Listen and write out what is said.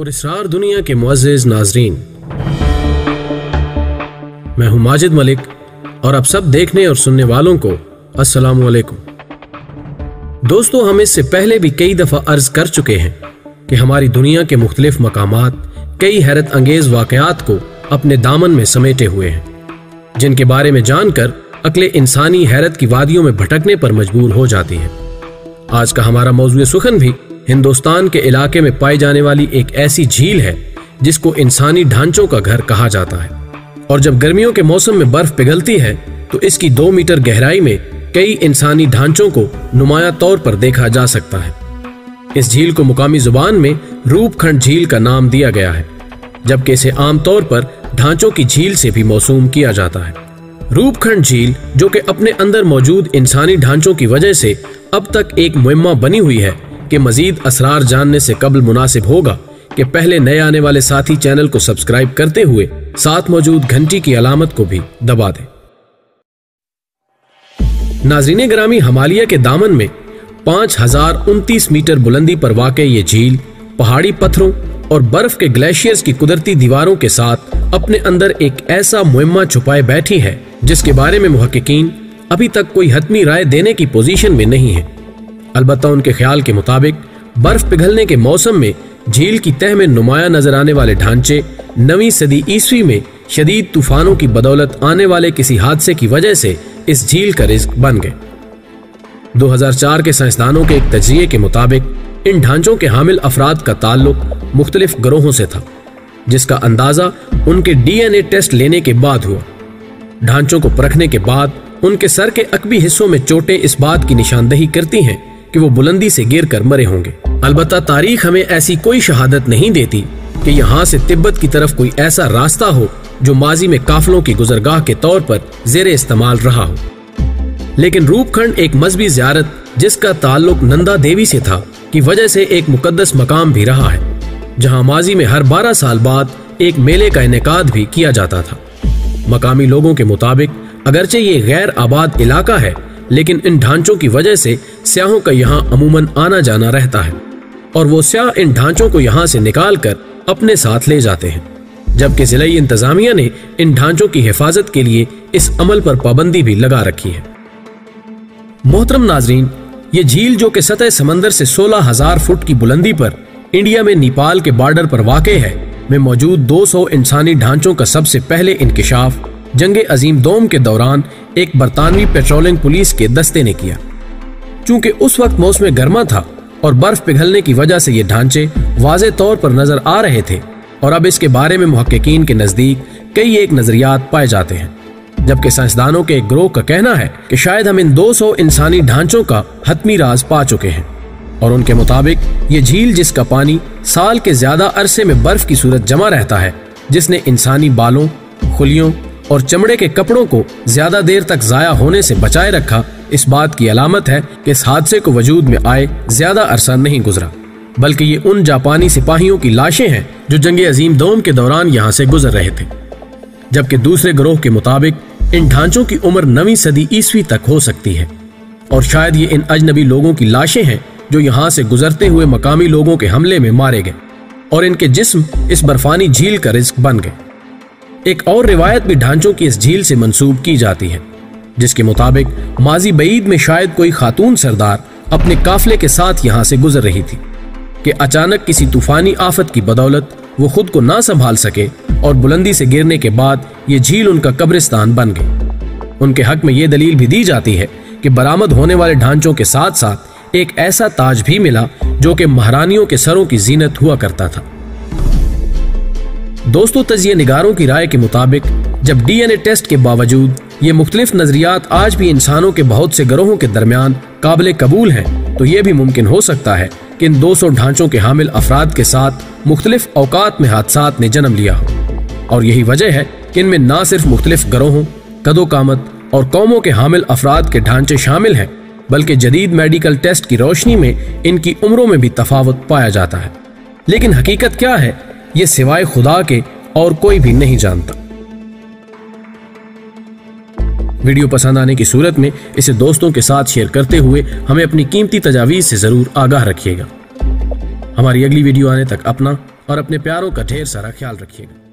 पुरस्रार दुनिया के मुअज़्ज़िज़ नाज़रीन, मैं हूं माजिद मलिक और आप सब देखने और सुनने वालों को अस्सलामु अलैकुम। दोस्तों, हम इससे पहले भी कई दफ़ा अर्ज कर चुके हैं कि हमारी दुनिया के मुख्तलिफ मकामात कई हैरत अंगेज वाक़यात को अपने दामन में समेटे हुए हैं, जिनके बारे में जानकर अक्ल इंसानी हैरत की वादियों में भटकने पर मजबूर हो जाती है। आज का हमारा मौज़ूए सुखन भी हिंदुस्तान के इलाके में पाई जाने वाली एक ऐसी झील है जिसको इंसानी ढांचों का घर कहा जाता है, और जब गर्मियों के मौसम में बर्फ पिघलती है तो इसकी 2 मीटर गहराई में कई इंसानी ढांचों को नुमाया तौर पर देखा जा सकता है। इस झील को मुकामी जुबान में रूपखंड झील का नाम दिया गया है, जबकि इसे आमतौर पर ढांचों की झील से भी मौसूम किया जाता है। रूपखंड झील, जो कि अपने अंदर मौजूद इंसानी ढांचों की वजह से अब तक एक मुहिम्मा बनी हुई है कि मजीद असरार जानने से कबल मुनासिब होगा कि पहले नए आने वाले साथी चैनल को सब्सक्राइब करते हुए साथ मौजूद घंटी की अलामत को भी दबा दें। नाज़रीन ग्रामी, हिमालय के दामन में 5029 मीटर बुलंदी पर वाक़ ये झील पहाड़ी पत्थरों और बर्फ के ग्लेशियर्स की कुदरती दीवारों के साथ अपने अंदर एक ऐसा मुहिम्मा छुपाए बैठी है जिसके बारे में मुहक्किकीन अभी तक कोई हतमी राय देने की पोजीशन में नहीं है। अलबत्ता उनके ख्याल के मुताबिक बर्फ पिघलने के मौसम में झील की तह में नुमाया नजर आने वाले ढांचे 9वीं सदी ईस्वी में शदीद तूफानों की बदौलत आने वाले किसी हादसे की वजह से इस झील का रिज़्क बन गए। 2004 के साइंसदानों के एक तजज़िये के मुताबिक इन ढांचों के हामिल अफराद का ताल्लुक मुख्तलिफ गिरोहों से था, जिसका अंदाजा उनके DNA टेस्ट लेने के बाद हुआ। ढांचों को परखने के बाद उनके सर के अकबी हिस्सों में चोटें इस बात की निशानदही करती हैं कि वो बुलंदी से गिरकर मरे होंगे। अलबत्ता तारीख हमें ऐसी कोई शहादत नहीं देती कि यहाँ से तिब्बत की तरफ कोई ऐसा रास्ता हो जो माजी में काफलों की गुजरगाह के तौर पर ज़ेरे इस्तेमाल रहा हो। लेकिन रूपखंड एक मजहबी ज़ियारत जिसका ताल्लुक नंदा देवी से था की वजह से एक मुकद्दस मकाम भी रहा है, जहाँ माजी में हर 12 साल बाद एक मेले का इनेकाद भी किया जाता था। मकामी लोगों के मुताबिक अगरचे ये गैर आबाद इलाका है, लेकिन इन ढांचों की वजह से स्याहों का यहाँ अमूमन आना जाना रहता है और वो स्याह इन ढांचों को यहाँ से निकाल कर अपने साथ ले जाते हैं, जबकि ज़िलाई इंतजामिया ने इन ढांचों की हिफाजत के लिए इस अमल पर पाबंदी भी लगा रखी है। मोहतरम नाजरीन, ये झील जो कि सतह समंदर से 16,000 फुट की बुलंदी पर इंडिया में नेपाल के बॉर्डर पर वाक़े है, में मौजूद 200 इंसानी ढांचों का सबसे पहले इंकिशाफ जंगे अजीम दोम के दौरान एक बरतानवी पेट्रोलिंग पुलिस के दस्ते ने किया। चूंकि उस वक्त मौसम गर्मा था और बर्फ पिघलने की वजह से ये ढांचे वाज़े तौर पर नजर आ रहे थे, और अब इसके बारे में मुहक्किकीन के नजदीक कई एक नजरियात पाए जाते हैं, जबकि साइंसदानों के एक ग्रोह का कहना है कि शायद हम इन 200 इंसानी ढांचों का हतमी राज पा चुके हैं। और उनके मुताबिक ये झील, जिसका पानी साल के ज्यादा अरसे में बर्फ की सूरत जमा रहता है, जिसने इंसानी बालों, खुलियों और चमड़े के कपड़ों को ज्यादा देर तक जाया होने से बचाए रखा, इस बात की अलामत है कि इस हादसे को वजूद में आए ज्यादा अरसा नहीं गुजरा, बल्कि ये उन जापानी सिपाहियों की लाशें हैं जो जंगे अजीम दोम के दौरान यहाँ से गुजर रहे थे। जबकि दूसरे गिरोह के मुताबिक इन ढांचों की उम्र 9वीं सदी ईस्वी तक हो सकती है, और शायद ये इन अजनबी लोगों की लाशें हैं जो यहाँ से गुजरते हुए मकामी लोगों के हमले में मारे गए और इनके जिस्म इस बर्फानी झील का रिज़्क बन गए। एक और रिवायत भी ढांचों की इस झील से मंसूब की जाती है, जिसके मुताबिक माजी बईद में शायद कोई खातून सरदार अपने काफले के साथ यहाँ से गुजर रही थी कि अचानक किसी तूफानी आफत की बदौलत वो खुद को ना संभाल सके और बुलंदी से गिरने के बाद ये झील उनका कब्रिस्तान बन गई। उनके हक में ये दलील भी दी जाती है कि बरामद होने वाले ढांचों के साथ साथ एक ऐसा ताज भी मिला जो कि महारानियों के सरों की जीनत हुआ करता था। दोस्तों, तजिए निगारों की राय के मुताबिक जब DNA टेस्ट के बावजूद ये मुख्तलिफ नजरियात आज भी इंसानों के बहुत से गिरोहों के दरमियान काबिल कबूल हैं, तो ये भी मुमकिन हो सकता है कि इन 200 ढांचों के हामिल अफराद के साथ मुख्तलिफ औकात में हादसात ने जन्म लिया हो, और यही वजह है कि इनमें ना सिर्फ मुख्तलिफ गिरोहों, कदोकामत और कौमों के हामिल अफराद के ढांचे शामिल हैं, बल्कि जदीद मेडिकल टेस्ट की रोशनी में इनकी उम्रों में भी तफावत पाया जाता है। लेकिन हकीकत क्या है, ये सिवाय खुदा के और कोई भी नहीं जानता। वीडियो पसंद आने की सूरत में इसे दोस्तों के साथ शेयर करते हुए हमें अपनी कीमती तजावीज़ से जरूर आगाह रखिएगा। हमारी अगली वीडियो आने तक अपना اور اپنے پیاروں کا ڈھیر سارا خیال رکھیے گا۔